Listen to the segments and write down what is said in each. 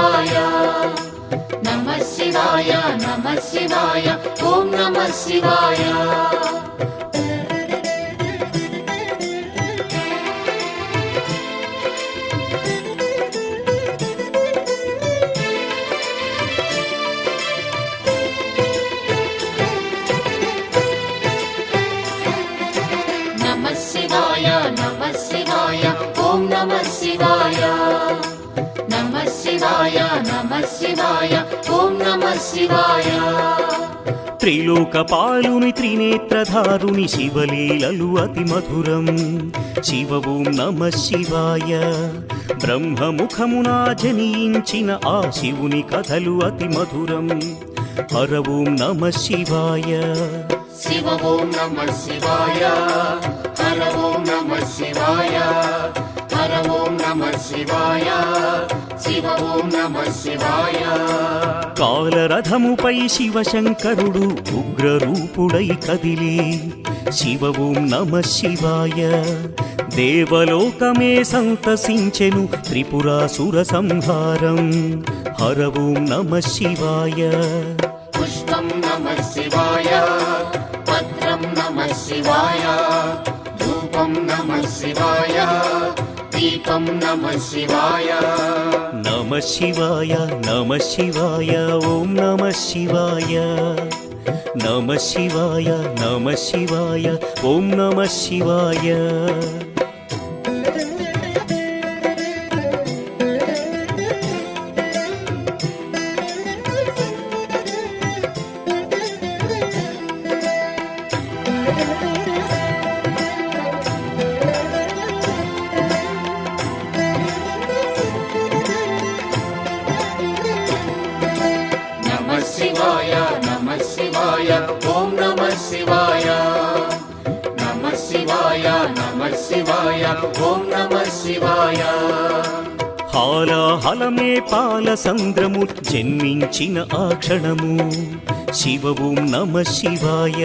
శివాయ నమః శివాయ నమః శివాయ ఓం నమః శివాయ నమః శివాయ నమః శివాయ ఓం నమః శివాయ త్రిలోకపాలుని త్రినేత్రధారుని శివలీలలు అతి మధురం శివ ఓం నమః శివాయ బ్రహ్మముఖమున జనించిన ఆ శివుని కథలు అతి మధురం హర ఓం నమః శివాయ శివ ఓం నమః శివాయ హర ఓం నమః శివాయ హర ఓం నమః శివాయ శివ ఓం నమః శివాయ కాలరథముపై శివశంకరుడు ఉగ్రరూపుడై కదిలి శివ ఓం నమః శివాయ దేవలోకమే సంతసించెను త్రిపురాసుర సంహారం హర ఓం నమః శివాయ పుష్పం నమః శివాయ పత్రం నమః శివాయ ధూపం నమః శివాయ దీపం నమః శివాయ నమః శివాయ నమః శివాయ ఓం నమః శివాయ నమః శివాయ నమః శివాయ ఓం నమః శివాయ ఓం నమః శివాయ నమః శివాయ నమః శివాయ ఓం నమః శివాయ హాలాహలమే పాల సంద్రము జన్మించిన ఆ క్షణము శివ ఓం నమః శివాయ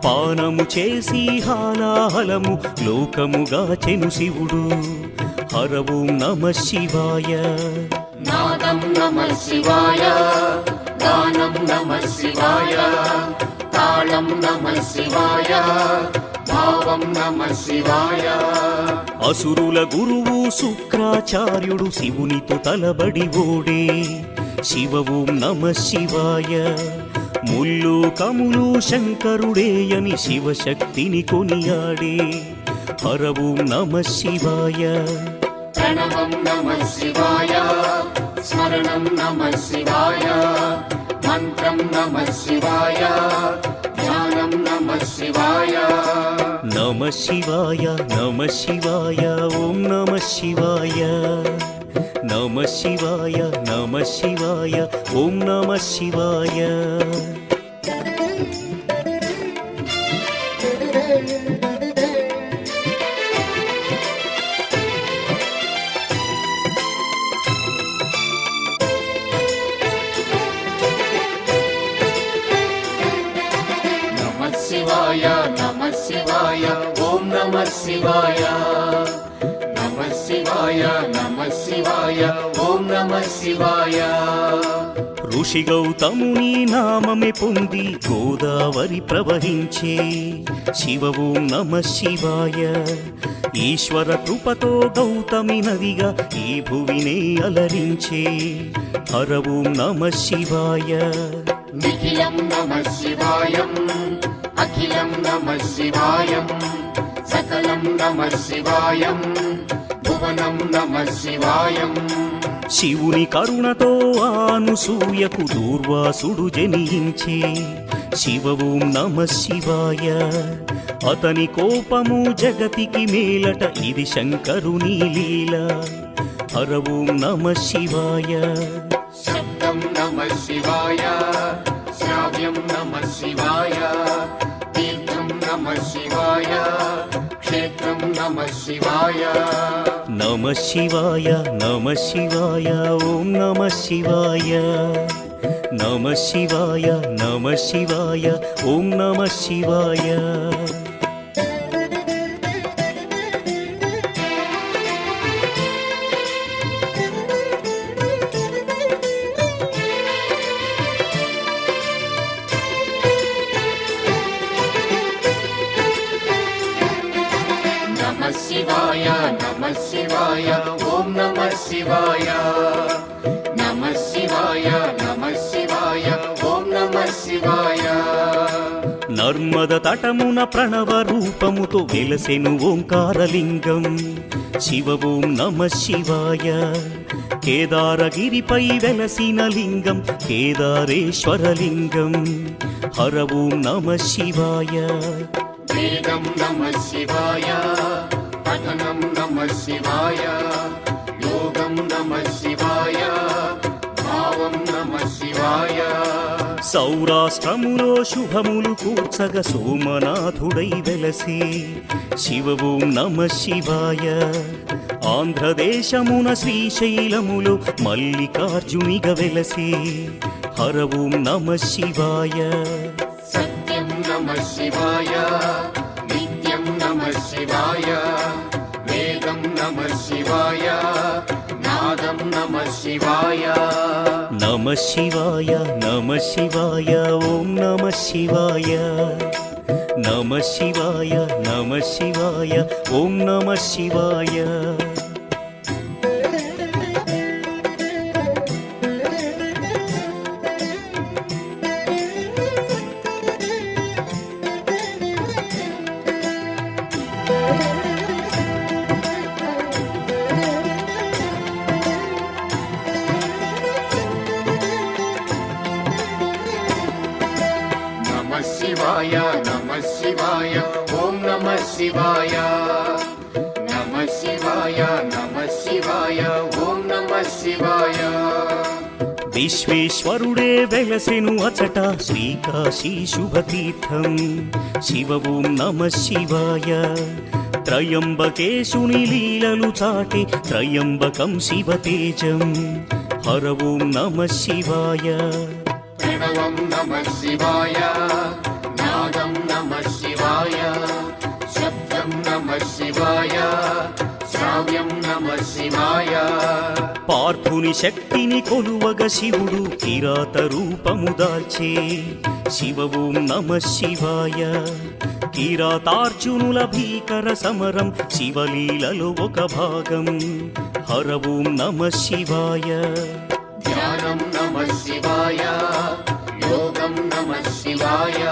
పానము చేసి హాలాహలము లోకముగాచెను శివుడు హర ఓం నమః శివాయ నాదం నమః శివాయ గానం నమః శివాయ తాళం నమః శివాయ భావం నమః శివాయ అసురుల గురువు శుక్రాచార్యుడు శివునితో తలబడి ఓడే శివ ఓం నమః శివాయ ముల్లోకములు శంకరుడేయని శివశక్తిని కొనియాడే హర ఓం నమః శివాయ ప్రణవం నమః శివాయ స్మరణం నమః శివాయ మంత్రం నమః శివాయ ధ్యానం నమః శివాయ నమః శివాయ నమః శివాయ ఓం నమః శివాయ నమః శివాయ నమః శివాయ ఓం నమః శివాయ నమః శివాయ ఓం నమః శివాయ నమః శివాయ నమః శివాయ ఓం నమః శివాయ ఋషి గౌతముని నామమే పొంది గోదావరి ప్రవహించే శివ ఓం నమః శివాయ ఈశ్వర కృపతో గౌతమి నదిగా ఈ భువినే అలరించే హర ఓం నమః శివాయ నిఖిలం నమః శివాయం అఖిలం నమః శివాయం సకలం నమః శివాయం భువనం నమః శివాయం శివుని కరుణతో అనసూయకు దూర్వాసుడు జనించే శివ ఓం నమః శివాయ అతని కోపము జగతికి మేలట ఇది శంకరుని లీల హర ఓం నమః శివాయ శబ్దం నమః శివాయ శ్రావ్యం నమః శివాయ తీర్థం నమః శివాయ క్షేత్రం నమః శివాయ నమః శివాయ నమః శివాయ ఓం నమః శివాయ నమః శివాయ నమః శివాయ ఓం నమః శివాయ మన్మద తటమున ప్రణవ రూపముతో వెలసెను ఓంకారలింగం శివ ఓం నమ శివాయ కేదారగిరిపై వెలసిన లింగం కేదారేశ్వరలింగం హర ఓం నమ శివాయ వేదం నమః శివాయ పఠనం నమః శివాయ యోగం నమః శివాయ భావం నమః శివాయ సౌరాష్ట్రములో శుభములు కూర్చగ సోమనాథుడై వెలసే శివ ఓం నమ శివాయ ఆంధ్రదేశమున శ్రీశైలములో మల్లికార్జునిగ వెలసే హర ఓం నమ శివాయ సత్యం నమః శివాయ నిత్యం నమః శివాయ వేదం నమః శివాయ నాదం నమః శివాయ నమ శివాయ నమ శివాయ ఓం నమ శివాయ నమ శివాయ నమ శివాయ ఓం నమ శివాయ నమః శివాయ నమః శివాయ ఓం నమః శివాయ నమః శివాయ నమః శివాయ ఓం నమః శివాయ విశ్వేశ్వరుడే వెలసెను అచట శ్రీకాశీ శుభతీర్థం శివ ఓం నమ శివాయ త్రయంబకేశుని లీలలు చాటి త్రయంబకం శివతేజం హర ఓం నమ శివాయ ప్రణవం నమః శివాయ నాదం నమః శివాయ శబ్దం నమః శివాయ శ్రావ్యం నమః శివాయ పార్థుని శక్తిని కొలువగ శివుడు కిరాత రూపము దాల్చే శివ ఓం నమ శివాయ కిరాతార్జునుల భీకర సమరం శివలీలలో ఒక భాగం హర ఓం నమ శివాయ ధ్యానం నమః శివాయ యోగం నమః శివాయ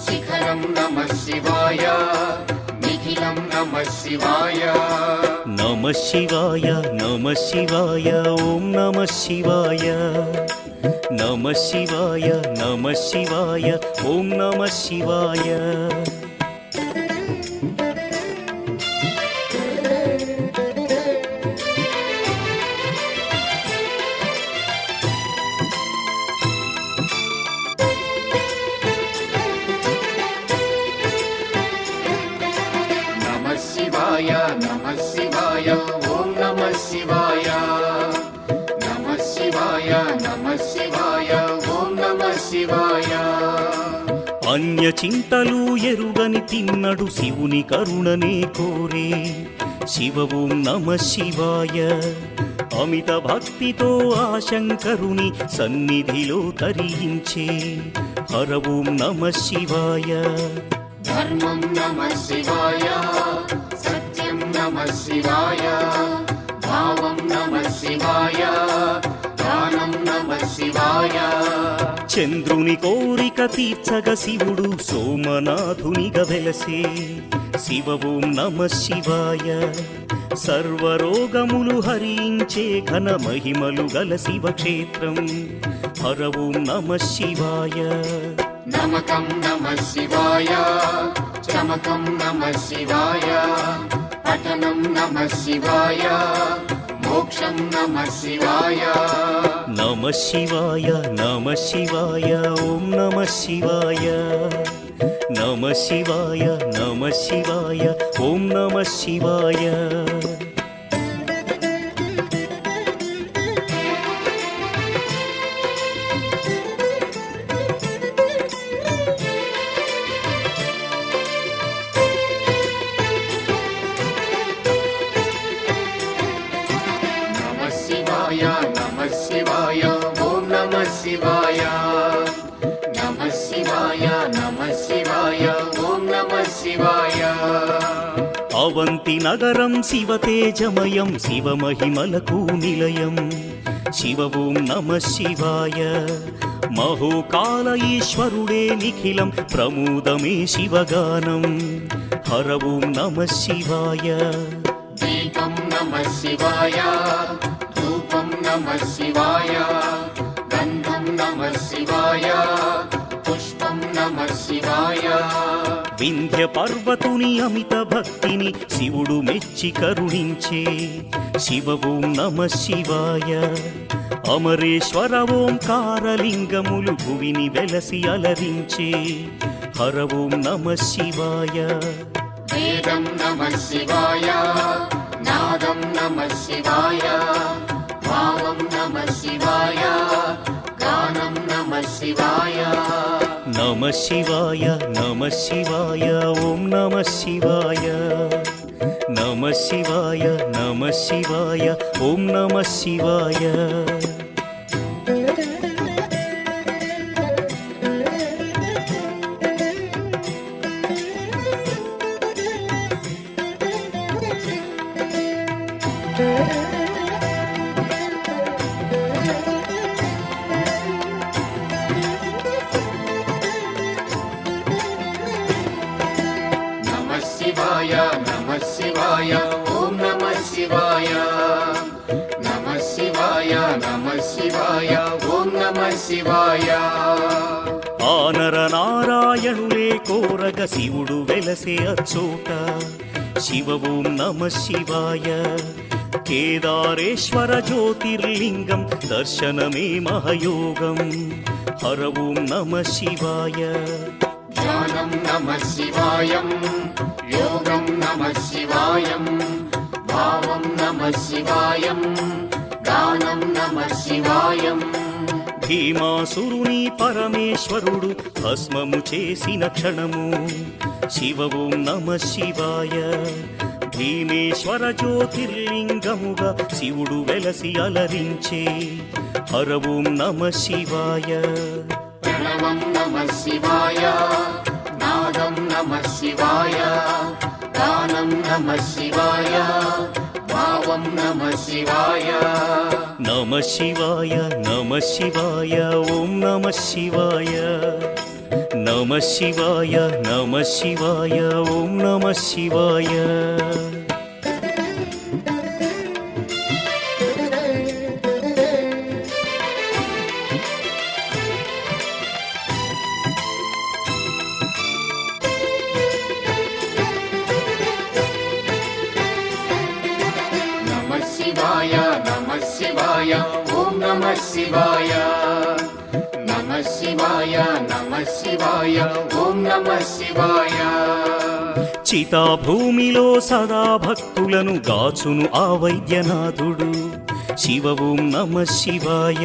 శిఖరం నమః శివాయ నిఖిలం నమః శివాయ నమ శివాయ నమ శివాయ ఓం నమ శివాయ నమ శివాయ నమ శివాయ ఓం నమ శివాయ నమః శివాయ నమః శివాయ ఓం నమః శివాయ నమః శివాయ నమః శివాయ ఓం నమః శివాయ అన్య చింతలు ఎరుగని తిన్నడు శివుని కరుణనే కోరే శివ ఓం నమ శివాయ అమిత భక్తితో ఆ శంకరుని సన్నిధిలో తరించే హర ఓం నమ శివాయ ధర్మం నమః శివాయ సత్యం నమః శివాయ భావం నమః శివాయ దానం నమః శివాయ చంద్రుని కోరిక తీర్చగ శివుడు సోమనాథునిగ వెలసే శివ ఓం నమ శివాయ సర్వరోగములు హరించే ఘన మహిమలు గల శివక్షేత్రం హర ఓం నమ శివాయ నమకం నమః శివాయ చమకం నమః శివాయ పఠనం నమః శివాయ మోక్షం నమః శివాయ నమ శివాయ నమ శివాయ ఓం నమ శివాయ నమ శివాయ నమ శివాయ ఓం నమ శివాయ నమః శివాయ నమః శివాయ ఓం నమః శివాయ నమః శివాయ నమః శివాయ ఓం నమః శివాయ అవంతి నగరం శివతేజమయం శివమహిమలకు నిలయం శివ ఓం నమ శివాయ మహోకాల ఈశ్వరుడే నిఖిలం ప్రమోదమే శివగానం హర ఓం నమ శివాయ దీపం నమః శివాయ ధూపం నమః శివాయ గంధం నమః శివాయ పుష్పం నమః శివాయ వింధ్య పర్వతుని అమిత భక్తిని శివుడు మెచ్చి కరుణించే శివ ఓం నమ శివాయ అమరేశ్వర ఓంకారలింగములు భువిని వెలసి అలరించే హర ఓం నమ శివాయ వేదం నమః శివాయ నాదం నమః శివాయ భావం నమః శివాయ గానం నమః శివాయ నమ శివాయ నమ శివాయ ఓం నమ శివాయ నమ శివాయ నమ శివాయ ఓం నమ శివాయ నమః శివాయ నమః శివాయ ఓం నమః శివాయ నమః శివాయ నమః శివాయ ఓం నమః శివాయ ఆనర నారాయణులే కోరగ శివుడు వెలసే అచ్చోట శివ ఓం నమ శివాయ కేదారేశ్వర జ్యోతిర్లింగం దర్శనమే మహయోగం హర ఓం నమ శివాయ ధ్యానం నమః శివాయం యోగం నమః శివాయం భావం నమః శివాయం గానం నమః శివాయం భీమాసురుని పరమేశ్వరుడు భస్మము చేసిన క్షణము శివ ఓం నమ శివాయ భీమేశ్వర జ్యోతిర్లింగముగా శివుడు వెలసి అలరించే హర ఓం నమ శివాయ ప్రణవం నమః శివాయ నాదం నమః శివాయ గానం నమః శివాయ భావం నమః శివాయ నమ శివాయ నమ శివాయ ఓం నమ శివాయ నమ శివాయ నమ శివాయ ఓం నమ శివాయ నమః శివాయ నమః శివాయ ఓం నమః శివాయ నమః శివాయ నమః శివాయ ఓం నమః శివాయ చితాభూమిలో సదా భక్తులను గాచును ఆ వైద్యనాథుడు శివ ఓం నమ శివాయ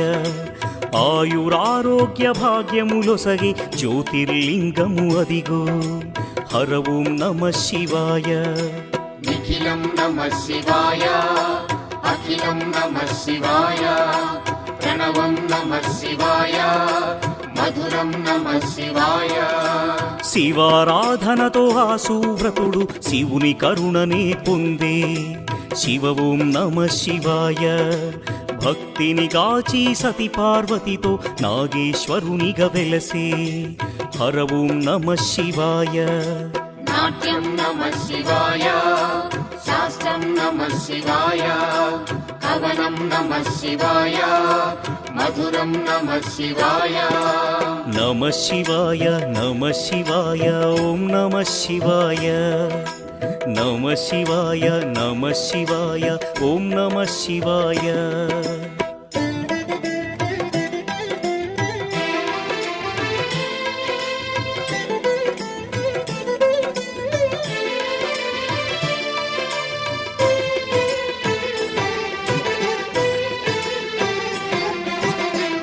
ఆయురారోగ్య భాగ్యములొసగి జ్యోతిర్లింగము అదిగో హర ఓం నమ శివాయ నిఖిలం నమః శివాయ అఖిలం నమః శివాయ ప్రణవం నమః శివాయ మధురం నమః శివాయ శివారాధనతో ఆ సువ్రతుడు శివుని కరుణనే పొందే శివ ఓం నమ శివాయ భక్తిని గాచి సతి పార్వతితో నాగేశ్వరునిగా వెలసే హర ఓం నమ శివాయ నాట్యం నమః శివాయ శాస్త్రం నమః శివాయ కవనం నమః శివాయ మధురం నమః శివాయ నమ శివాయ నమ శివాయ ఓం నమ శివాయ నమ శివాయ నమ శివాయ ఓం నమ శివాయ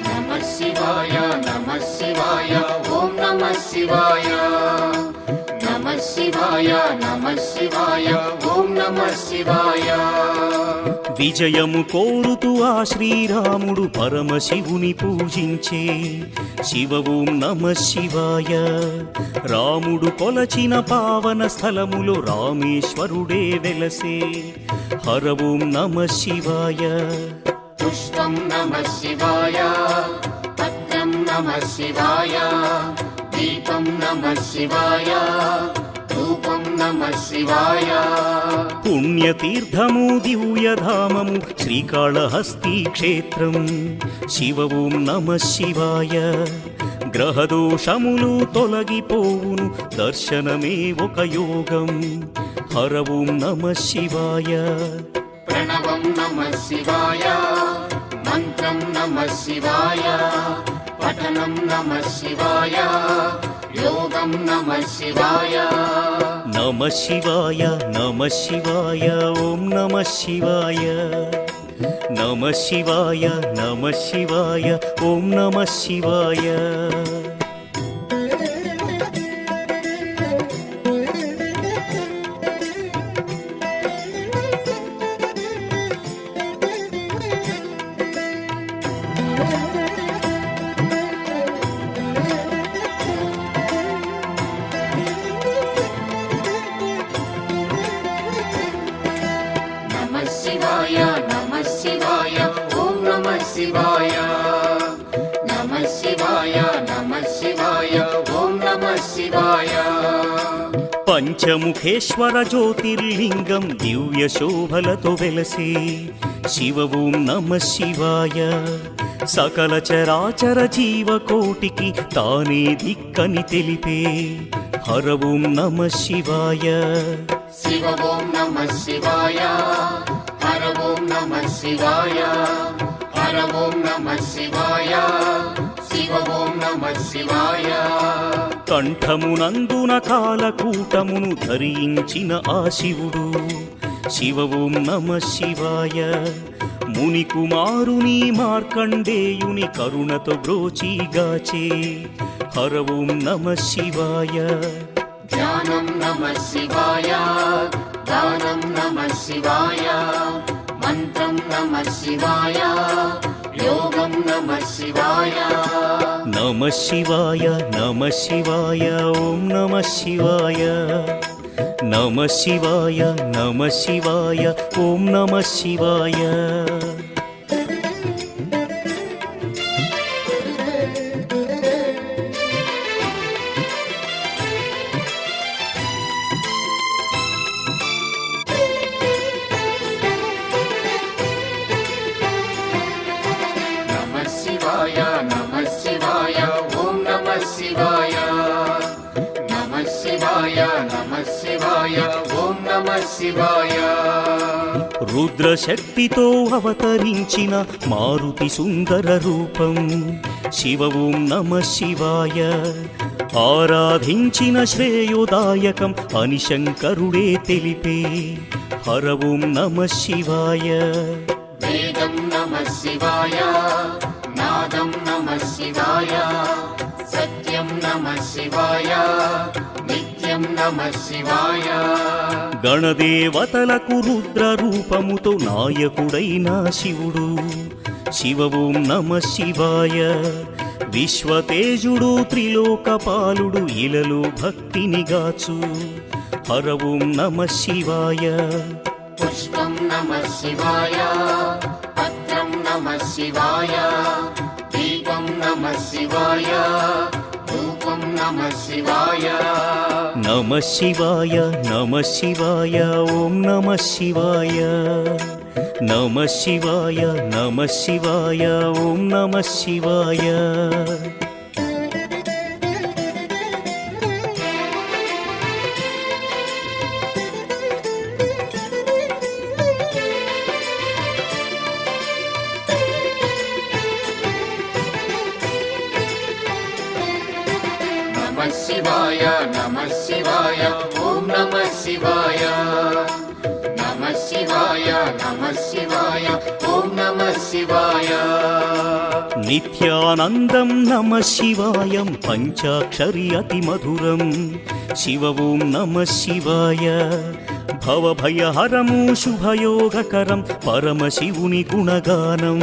నమః శివాయ నమః శివాయ ఓం నమః శివాయ నమః శివాయ నమః శివాయ ఓం నమః శివాయ విజయము కోరుతూ ఆ శ్రీరాముడు పరమశివుని పూజించే శివ ఓం నమ శివాయ రాముడు కొలచిన పావన స్థలములో రామేశ్వరుడే వెలసే హర ఓం నమ శివాయ పుష్పం నమః శివాయ, పత్రం నమః శివాయ, దీపం నమః శివాయ, ధూపం నమః శివాయ. పుణ్యతీర్థము దివ్యధామము శ్రీకాళహస్తి క్షేత్రం. శివ ఓం నమః శివాయ. గ్రహదోషములు తొలగిపోవును, దర్శనమే ఒక యోగం. హర ఓం నమః శివాయ. ప్రణవం నమః శివాయ, మంత్రం నమః శివాయ, పఠనం నమః శివాయ, యోగం నమః శివాయ. నమః శివాయ నమః శివాయ ఓం నమః శివాయ. నమః శివాయ నమః శివాయ ఓం నమః శివాయ. నమః శివాయ నమః శివాయ ఓం నమః శివాయ. నమః శివాయ నమః శివాయ ఓం నమః శివాయ. పంచముఖేశ్వర జ్యోతిర్లింగం దివ్య శోభలతో వెలసే. శివ ఓం నమః శివాయ. సకల చరాచర జీవకోటికి తానే దిక్కని తెలిపే. హర ఓం నమః శివాయ. శివ ఓం నమః శివాయ, హర ఓం నమః శివాయ, హర ఓం నమః శివాయ, శివ ఓం నమః శివాయ. కంఠమునందున కాలకూటమును ధరించిన ఆ శివుడు. శివ ఓం నమః శివాయ. ముని కుమారుని మార్కండేయుని కరుణతో బ్రోచిగాచే. హర ఓం నమః శివాయ. ధ్యానం నమః శివాయ, దానం నమః శివాయ, మంత్రం నమః శివాయ, యోగం నమః శివాయ. నమః శివాయ నమః శివాయ ఓం నమః శివాయ. నమః శివాయ నమః శివాయ ఓం నమః శివాయ. నమః శివాయ నమః శివాయ ఓం నమః శివాయ. నమః శివాయ నమః శివాయ ఓం నమః శివాయ. రుద్రశక్తితో అవతరించిన మారుతి సుందర రూపం. శివ ఓం నమః శివాయ. ఆరాధించిన శ్రేయోదాయకం అని శంకరుడే తెలిపే. హర ఓం నమః శివాయ. వేదం నమః శివాయ, నాదం నమః శివాయ, సత్యం నమః శివాయ, నిత్యం నమః శివాయ. గణదేవతలకు రుద్ర రూపముతో నాయకుడైన శివుడు. శివ ఓం నమః శివాయ. విశ్వతేజుడు త్రిలోకపాలుడు ఇలలో భక్తిని గాచు. హర ఓం నమః శివాయ. పుష్పం నమః శివాయ, పత్రం నమః శివాయ, దీపం నమః శివాయ, ధూపం నమః శివాయ. నమః శివాయ నమః శివాయ ఓం నమః శివాయ. నమః శివాయ నమః శివాయ ఓం నమః శివాయ. నమః శివాయ నమః శివాయ ఓం నమః శివాయ. నమః శివాయ నమః శివాయ ఓం నమః శివాయ. నిత్యానందం నమః శివాయం పంచాక్షరి అతి మధురం. శివ ఓం నమః శివాయ. భవభయహరము శుభయోగకరం పరమశివుని గుణగానం.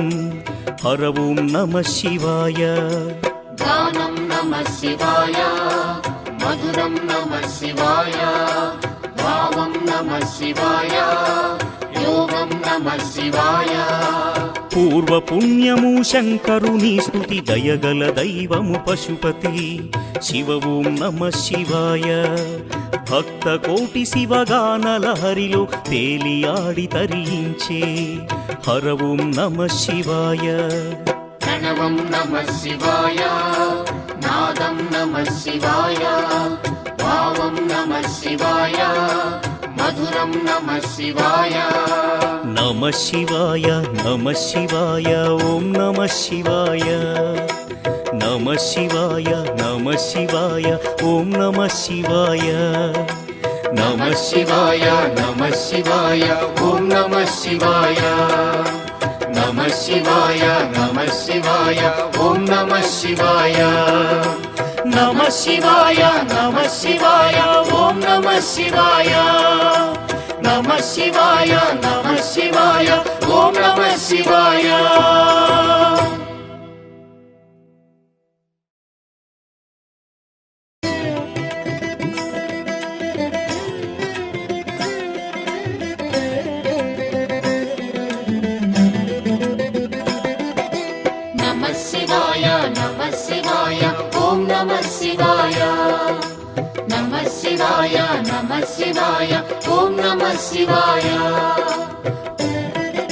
హర ఓం నమః శివాయ. గానం నమః శివాయ, మధురం నమః శివాయ, భావం నమః శివాయ, యోగం నమః శివాయ పూర్వపుణ్యము శంకరుని స్తుతి దయగల దైవము పశుపతి శివ ఓం నమః శివాయ భక్త కోటి శివగానల హరిలో తేలియాడి తరించే హర ఓం నమః శివాయ ప్రణవం నమః శివాయ నాదం నమః శివాయ భావం నమః శివాయ మధురం నమః శివాయ నమః శివాయ నమః శివాయ ఓం నమః శివాయ నమః శివాయ నమః శివాయ ఓం నమః శివాయ నమః శివాయ నమః శివాయ ఓం నమః శివాయ నమః శివాయ నమః శివాయ ఓం నమః శివాయ నమః శివాయ నమః శివాయ ఓం నమః శివాయ నమః శివాయ నమః శివాయ ఓం నమః శివాయ నమః శివాయ నమః శివాయ ఓం నమః శివాయ నమః శివాయ నమః శివాయ ఓం నమః శివాయ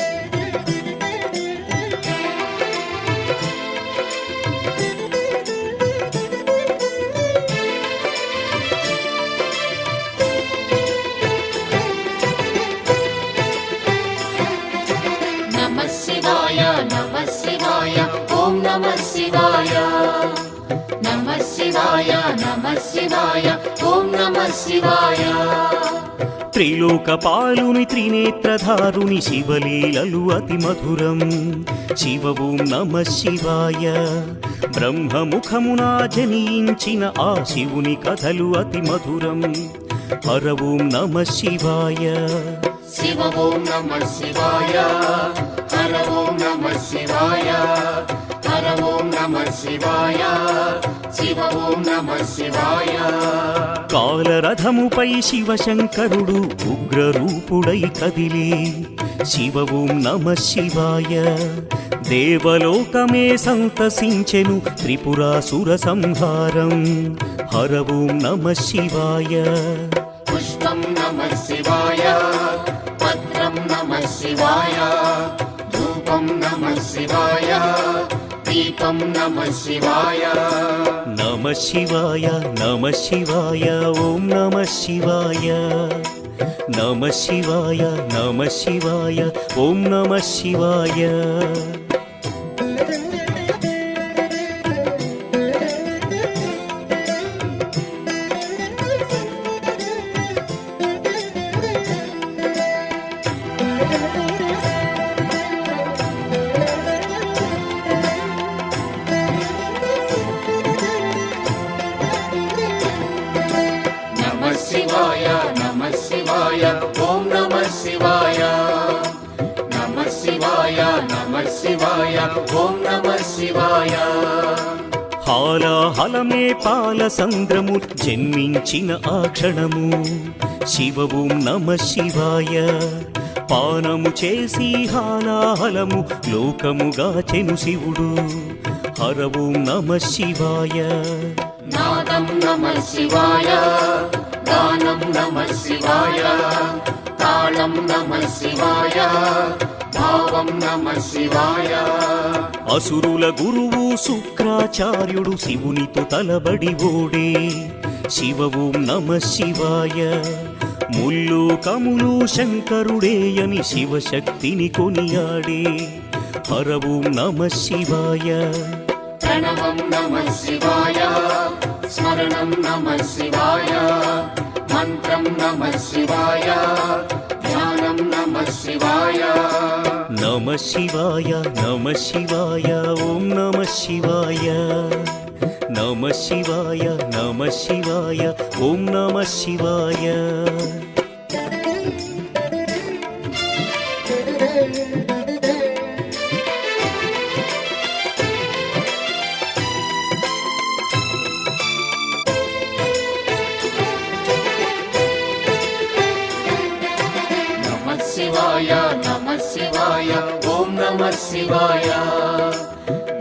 నమః శివాయ నమః శివాయ ఓం నమః శివాయ నమః శివాయ నమః శివాయ ఓం నమః శివాయ త్రిలోకపాలుని త్రినేత్రధారుని శివలీలలు అతి మధురం శివ ఓం నమః శివాయ బ్రహ్మముఖమున జనించిన ఆ శివుని కథలు అతి మధురం హర ఓం నమః శివాయ శివ ఓం నమః శివాయ హర ఓం నమః శివాయ హర ఓం నమః శివాయ శివ ఓం నమః శివాయ కాలరథముపై శివశంకరుడు ఉగ్రరూపుడై కదిలి శివ ఓం నమః శివాయ దేవలోకమే సంతసించెను త్రిపురాసుర సంహారం హర ఓం నమః శివాయ పుష్పం నమః శివాయ పత్రం నమః శివాయ ధూపం నమః శివాయ దీపం నమః శివాయ నమః శివాయ నమః శివాయ ఓం నమః శివాయ నమః శివాయ నమః శివాయ ఓం నమః శివాయ నమః శివాయ నమః శివాయ ఓం నమః శివాయ నమః శివాయ నమః శివాయ ఓం నమః శివాయ హాలాహలమే పాల సంద్రము జన్మించిన ఆ క్షణము శివ ఓం నమః శివాయ పానము చేసి హాలాహలము లోకముగాచెను శివుడు హర ఓం నమః శివాయ నాదం నమః శివాయ గానం నమః శివాయ తాళం నమః శివాయ భావం నమః శివాయ అసురుల గురువు శుక్రాచార్యుడు శివునితో తలబడి ఓడే శివ ఓం నమః శివాయ ముల్లోకములు శంకరుడేయని శివశక్తిని కొనియాడే హర ఓం నమః శివాయ ప్రణవం నమః శివాయ స్మరణం నమః శివాయ మంత్రం నమః శివాయ ధ్యానం నమః శివాయ నమః శివాయ నమః శివాయ ఓం నమః శివాయ నమః శివాయ నమః శివాయ ఓం నమః శివాయ నమః శివాయ శివాయ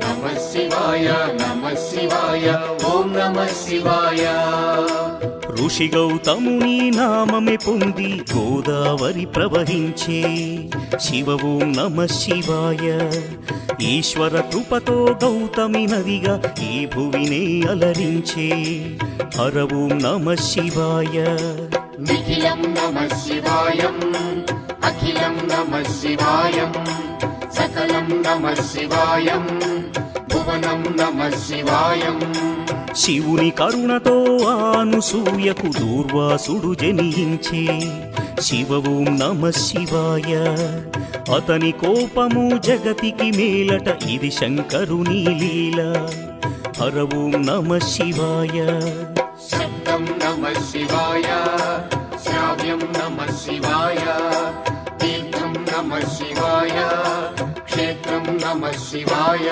నమః శివాయ నమః శివాయ ఓం నమః శివాయ ఋషి గౌతముని నామమే పొంది గోదావరి ప్రవహించే శివ ఓం నమః శివాయ ఈశ్వర కృపతో గౌతమి నదిగా ఈ భువినే అలరించే హర ఓం నమః శివాయ నిఖిలం నమః శివాయం అఖిలం నమః శివాయం సకలం నమః శివాయం భువనం నమః శివాయం శివుని కరుణతో అనసూయకు దూర్వాసుడు జనించే శివ ఓం నమః శివాయ అతని కోపము జగతికి మేలట ఇది శంకరుని లీల హర ఓం నమః శివాయ శబ్దం నమః శివాయ శ్రావ్యం నమః శివాయ తీర్థం నమః శివాయ క్షేత్రం నమః శివాయ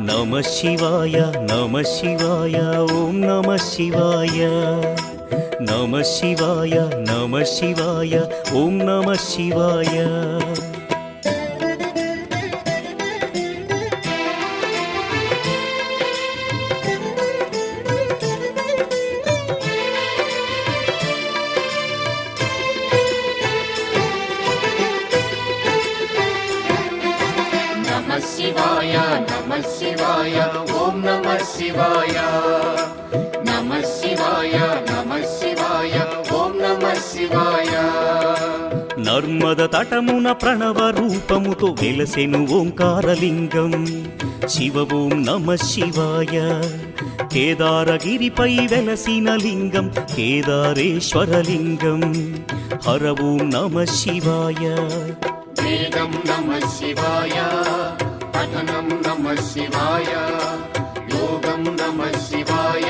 నమః శివాయ నమః శివాయ ఓం నమః శివాయ నమః శివాయ నమః శివాయ ఓం నమః శివాయ నమః శివాయ నమః శివాయ ఓం నమః శివాయ నమః శివాయ నమః శివాయ ఓం నమః శివాయ నర్మద తటమున ప్రణవ రూపముతో వెలసెను ఓంకారలింగం శివ ఓం నమః శివాయ కేదారగిరిపై వెలసిన లింగం కేదారేశ్వరలింగం హర ఓం నమః శివాయ వేదం నమః శివాయ పఠనం నమః శివాయ యోగం నమః శివాయ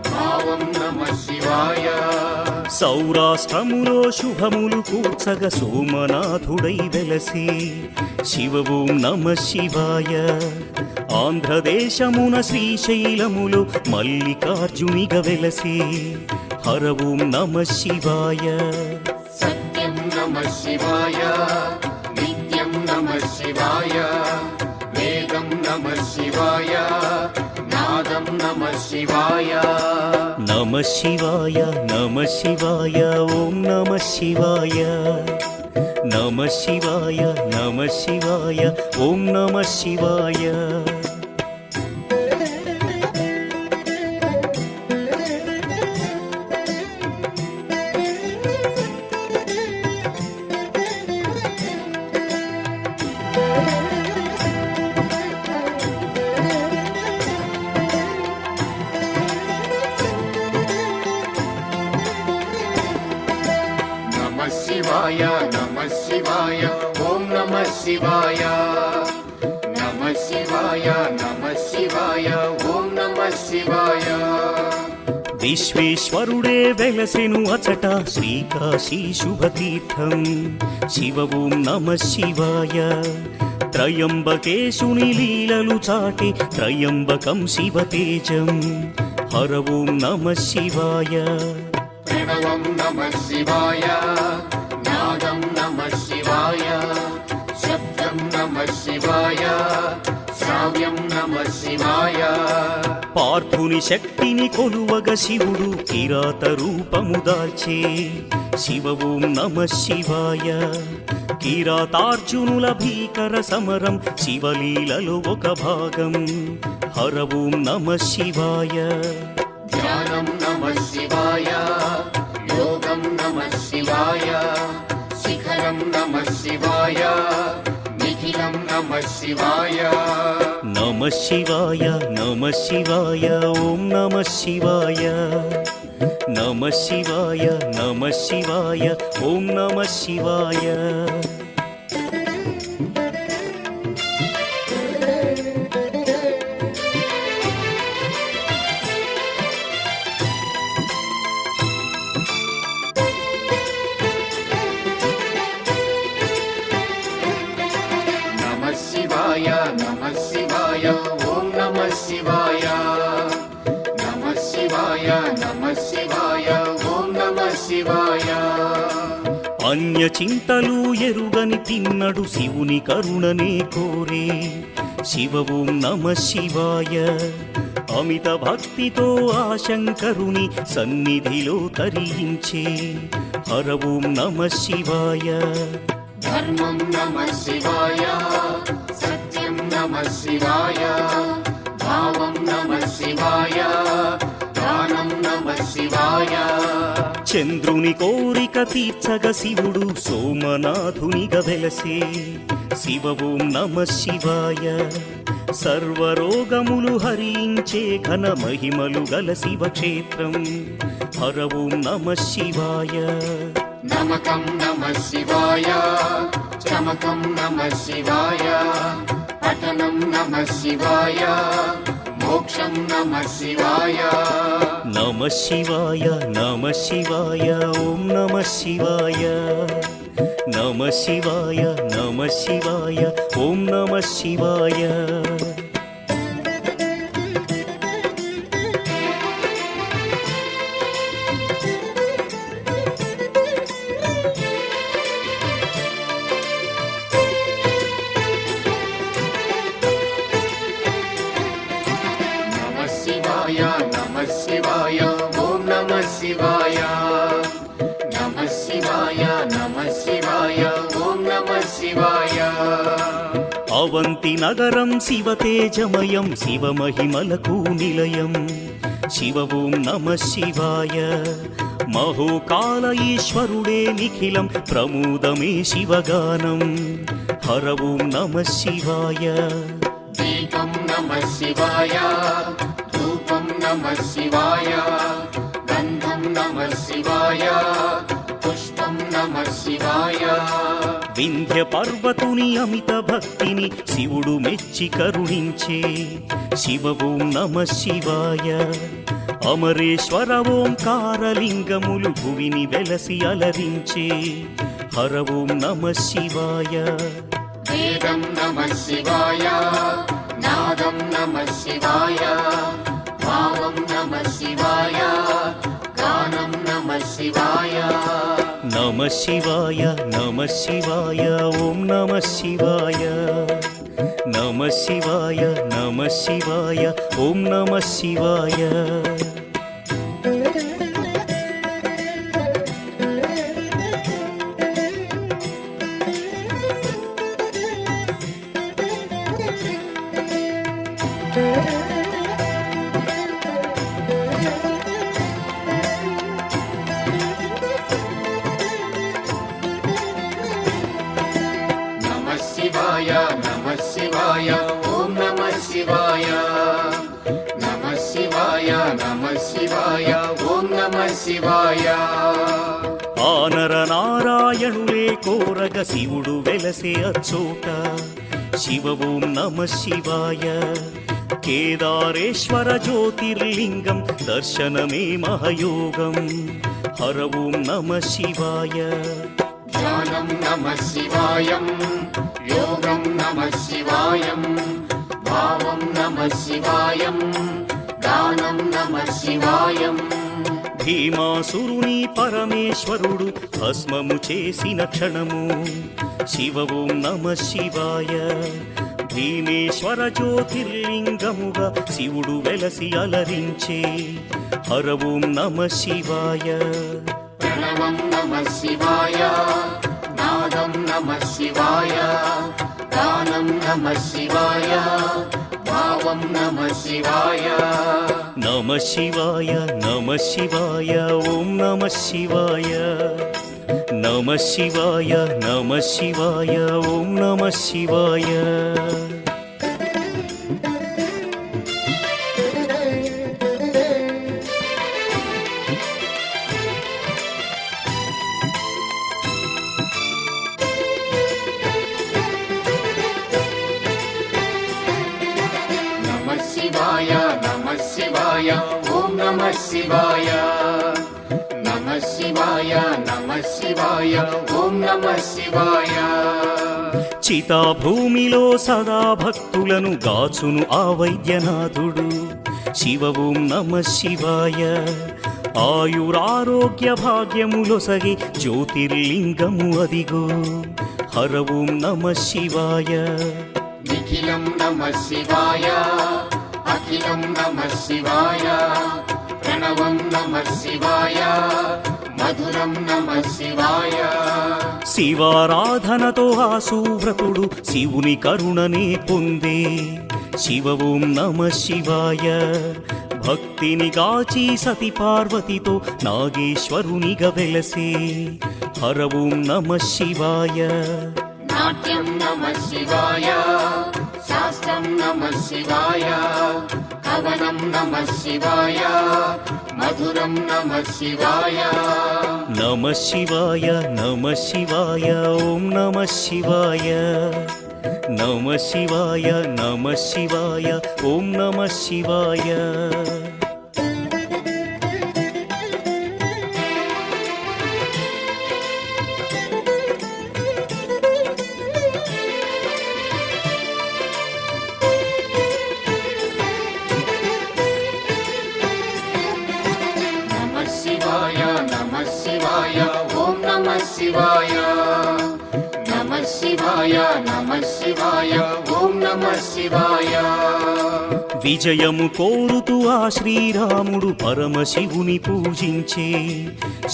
భావం నమః శివాయ సౌరాష్ట్రములో శుభములు కూర్చగ సోమనాథుడై వెలసి శివ ఓం నమః శివాయ ఆంధ్రదేశమున శ్రీశైలములో మల్లికార్జునిగ వెలసి హర ఓం నమః శివాయ సత్యం నమః శివాయ నిత్యం నమః శివాయ వేదం నమః శివాయ నాదం నమః శివాయ నమః శివాయ నమః శివాయ ఓం నమః శివాయ నమః శివాయ నమః శివాయ ఓం నమః శివాయ నమః శివాయ నమః శివాయ ఓం నమః శివాయ నమః శివాయ నమః శివాయ ఓం నమః శివాయ విశ్వేశ్వరుడే వెలసెను అచట శ్రీకాశీ శుభతీర్థం శివ ఓం నమః శివాయ త్రయంబకేశుని లీలలు చాటి త్రయంబకం శివతేజం హర ఓం నమః శివాయ ప్రణవం నమః శివాయ నాదం నమః శివాయ శబ్దం నమః శివాయ శ్రావ్యం నమః శివాయ పార్థుని శక్తిని కొలువగ శివుడు కిరాత రూపము దాల్చే శివ ఓం నమః శివాయ కిరాతార్జునుల భీకర సమరం శివలీలలో ఒక భాగం హర ఓం నమః శివాయ ధ్యానం నమః శివాయ యోగం నమః శివాయ శిఖరం నమః శివాయ నిఖిలం నమః శివాయ నమః శివాయ నమః శివాయ ఓం నమః శివాయ నమః శివాయ నమః శివాయ ఓం నమః శివాయ నమః శివాయ నమః శివాయ ఓం నమః శివాయ నమః శివాయ నమః శివాయ ఓం నమః శివాయ అన్య చింతలు ఎరుగని తిన్నడు శివుని కరుణనే కోరే శివ ఓం నమ శివాయ. అమిత భక్తితో ఆ శంకరుని సన్నిధిలో తరించే హర ఓం నమ శివాయ. ధర్మం నమ శివాయ, సత్యం నమ శివాయ, భావం నమ శివాయ, దానం నమ శివాయ. చంద్రుని కోరిక తీర్చగ శివుడు సోమనాథునిగా వెలసే శివ ఓం నమ శివాయ. సర్వరోగములు హరించే ఘన మహిమలు గల శివక్షేత్రం హర ఓం నమ శివాయ. నమకం నమ శివాయ, చమకం నమ శివాయ, పఠనం నమ శివాయ, మోక్షం నమ శివాయ. నమ శివాయ నమ శివాయ ఓం నమ శివాయ. నమ శివాయ నమ శివాయ ఓం నమ శివాయ. నమ శివాయ నమ శివాయ ఓం నమ శివాయ. నమ శివాయ నమ శివాయ ఓం నమ శివాయ. అవంతి నగరం శివ తేజమయం శివ మహిమలకు నిలయం శివ ఓం నమ శివాయ. మహోకాల ఈశ్వరుడే నిఖిలం ప్రమోదమే శివగానం హర ఓం నమ శివాయ. దీపం నమ శివాయ, ధూపం నమ శివాయ, గంధం నమ శివాయ, పుష్పం నమ శివాయ. వింధ్య పర్వతుని అమిత భక్తిని శివుడు మెచ్చి కరుణించే శివ ఓం నమ శివాయ. అమరేశ్వర ఓంకారలింగములు భువిని వెలసి అలరించే హర ఓం నమ శివాయ. వేదం నమ శివాయ, నాదం నమ శివాయ, భావం నమ శివాయ, గానం నమ శివాయ. నమ శివాయ నమ శివాయ ఓం నమ శివాయ. నమ శివాయ నమ శివాయ ఓం నమ శివాయ. నమ శివాయ నమ శివాయ ఓం నమ శివాయ. నమ శివాయ నమ శివాయ ఓం నమ శివాయ. ఆనర నారాయణులే కోరగ శివుడు వెలసే అచ్చోట శివ ఓం నమ శివాయ. కేదారేశ్వర జ్యోతిర్లింగం దర్శనమే మహయోగం హర ఓం నమ శివాయ. ధ్యానం నమ శివాయం, యోగం నమ శివాయం, భావం నమ శివాయం, గానం నమ శివాయం. భీమాసురుని పరమేశ్వరుడు భస్మము చేసిన క్షణము శివ ఓం నమ శివాయ. భీమేశ్వర జ్యోతిర్లింగముగా శివుడు వెలసి అలరించే హర ఓం నమ శివాయ. ప్రణవం నమ శివాయ, నాదం నమ శివాయ, గానం నమ శివాయ, భావం నమ శివాయ. నమ శివాయ నమ శివాయ ఓం నమ శివాయ. నమ శివాయ నమ శివాయ ఓం నమ శివాయ. నమ శివాయ నమ శివాయ ఓం నమ శివాయ. నమ శివాయ నమ శివాయ ఓం నమ శివాయ. చితాభూమిలో సదా భక్తులను గాచును ఆ వైద్యనాథుడు శివ ఓం నమ శివాయ. ఆయురారోగ్య భాగ్యములొసగే జ్యోతిర్లింగము అదిగో హర ఓం నమః శివాయ నిఖిలం నమః శివాయ అఖిలం నమః శివాయ ప్రణవం నమః శివాయ మధురం నమః శివాయ శివారాధనతో ఆ సువ్రతుడు శివుని కరుణనే పొందే శివ ఓం నమః శివాయ భక్తిని గాచి సతి పార్వతితో నాగేశ్వరునిగా వెలసే హర ఓం నమః శివాయ నాట్యం నమః శివాయ శాస్త్రం నమః శివాయ కవనం నమః శివాయ మధురం నమః శివాయ నమః శివాయ నమః శివాయ ఓం నమః శివాయ నమః శివాయ నమః శివాయ ఓం నమః శివాయ నమః శివాయ నమః శివాయ ఓం నమః శివాయ నమః శివాయ నమః శివాయ ఓం నమః శివాయ విజయము కోరుతూ ఆ శ్రీరాముడు పరమశివుని పూజించే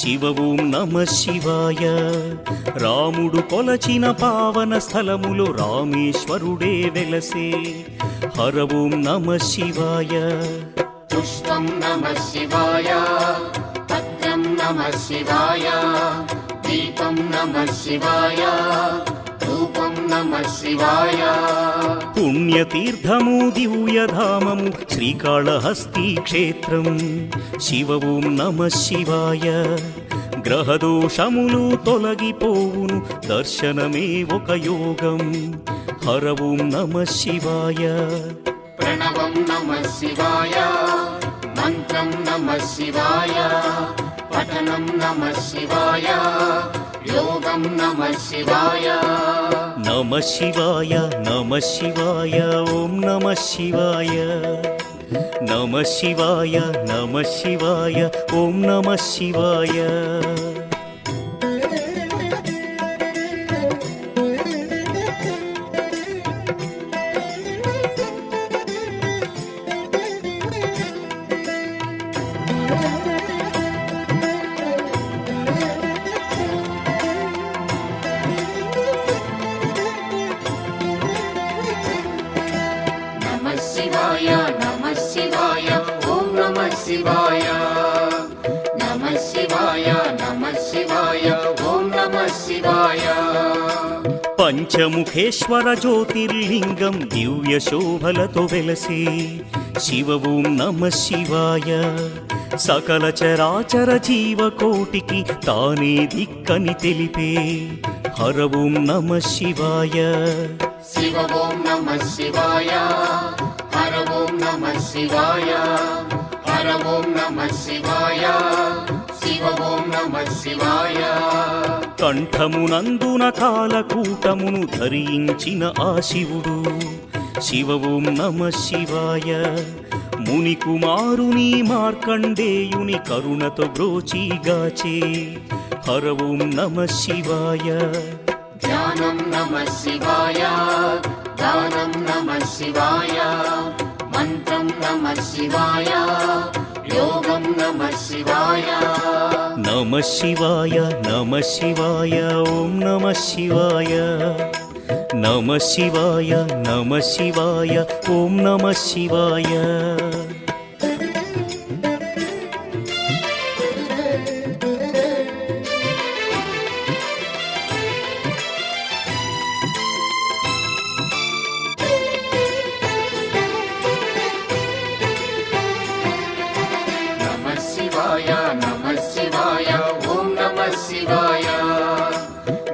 శివ ఓం నమః శివాయ రాముడు కొలచిన పావన స్థలములో రామేశ్వరుడే వెలసే హర ఓం నమః శివాయ పుష్పం నమః శివాయ పత్రం నమః శివాయ దీపం నమః శివాయ ధూపం నమః శివాయ పుణ్యతీర్థము దివ్యధామము శ్రీకాళహస్తి క్షేత్రం శివ ఓం నమః శివాయ గ్రహదోషములు తొలగిపోవును దర్శనమే ఒక యోగం హర ఓం నమః శివాయ ప్రణవం నమః శివాయ మంత్రం నమః శివాయ పఠనం నమః శివాయ యోగం నమః శివాయ నమః శివాయ నమః శివాయ ఓం నమః శివాయ నమః శివాయ నమః శివాయ ఓం నమః శివాయ నమః శివాయ నమః శివాయ ఓం నమః శివాయ నమః శివాయ నమః శివాయ ఓం నమః శివాయ పంచముఖేశ్వర జ్యోతిర్లింగం దివ్య శోభలతో వెలసే శివ ఓం నమః శివాయ సకల చరాచర జీవకోటికి తానే దిక్కని తెలిపే హర ఓం నమః శివాయ శివ ఓం నమః శివాయ హర ఓం నమః శివాయ హర ఓం నమః శివాయ శివ ఓం నమః శివాయ కంఠమునందున కాలకూటమును ధరించిన ఆ శివుడు శివ ఓం నమః శివాయ ముని కుమారుని మార్కండేయుని కరుణతో బ్రోచిగాచే హర ఓం నమః శివాయ ధ్యానం నమః శివాయ దానం నమః శివాయ మంత్రం నమః శివాయ యోగం నమః శివాయ నమః శివాయ నమః శివాయ ఓం నమః శివాయ నమః శివాయ నమః శివాయ ఓం నమః శివాయ నమః శివాయ నమః శివాయ ఓం నమః శివాయ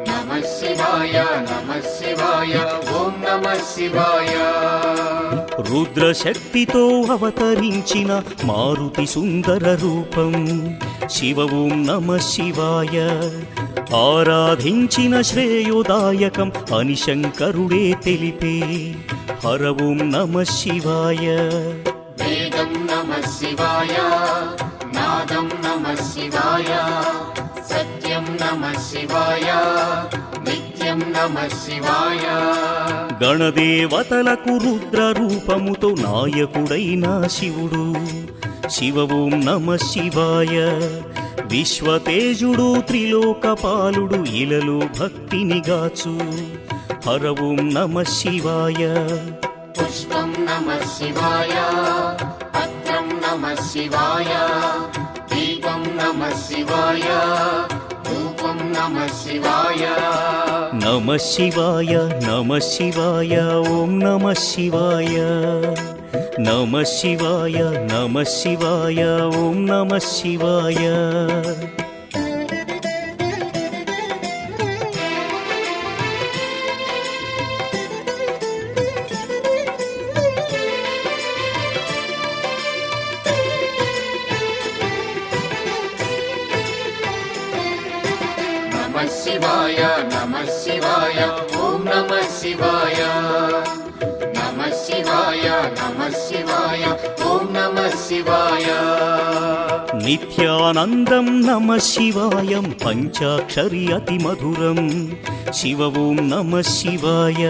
నమః శివాయ నమః శివాయ ఓం నమః శివాయ రుద్రశక్తితో అవతరించిన మారుతి సుందర రూపం శివ ఓం నమః శివాయ ఆరాధించిన శ్రేయోదాయకం అని శంకరుడే తెలిపే హర ఓం నమః శివాయ వేదం నమః శివాయ నాదం నమః శివాయ సత్యం నమః శివాయ నిత్యం నమః శివాయ గణదేవతలకు రుద్ర రూపముతో నాయకుడైన శివుడు శివ ఓం నమః శివాయ విశ్వతేజుడు త్రిలోకపాలుడు ఇలలో భక్తిని గాచు హర ఓం నమః శివాయ పుష్పం నమః శివాయ పత్రం నమః శివాయ దీపం నమః శివాయ ధూపం నమః శివాయ నమః శివాయ నమః శివాయ ఓం నమః శివాయ నమః శివాయ నమః శివాయ ఓం నమః శివాయ నమః శివాయ నమః శివాయ ఓం నమః శివాయ నమః శివాయ నమః శివాయ ఓం నమః శివాయ నిత్యానందం నమః శివాయం పంచాక్షరి అతి మధురం శివ ఓం నమః శివాయ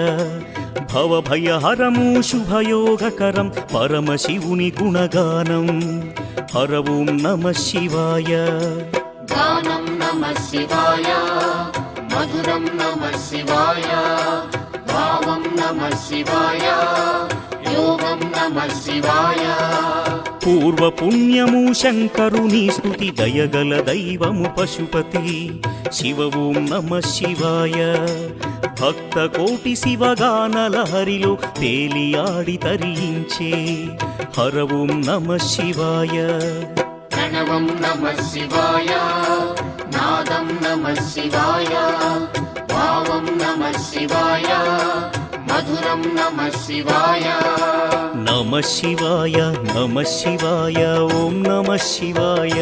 భవభయహరము శుభయోగకరం పరమశివుని గుణగానం హర ఓం నమః శివాయ గానం నమః శివాయ మధురం నమః శివాయ భావం నమః శివాయ యోగం నమః శివాయ పూర్వపుణ్యము శంకరుని స్తుతి దయగల దైవము పశుపతి శివ ఓం నమః శివాయ భక్త కోటి శివగానల హరిలో తేలియాడి తరించే హర ఓం నమః శివాయ ప్రణవం నమః శివాయ నాదం నమః శివాయ భావం నమః శివాయ మధురం నమః శివాయ నమః శివాయ నమః శివాయ ఓం నమః శివాయ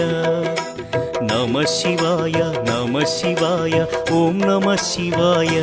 నమః శివాయ నమః శివాయ ఓం నమః శివాయ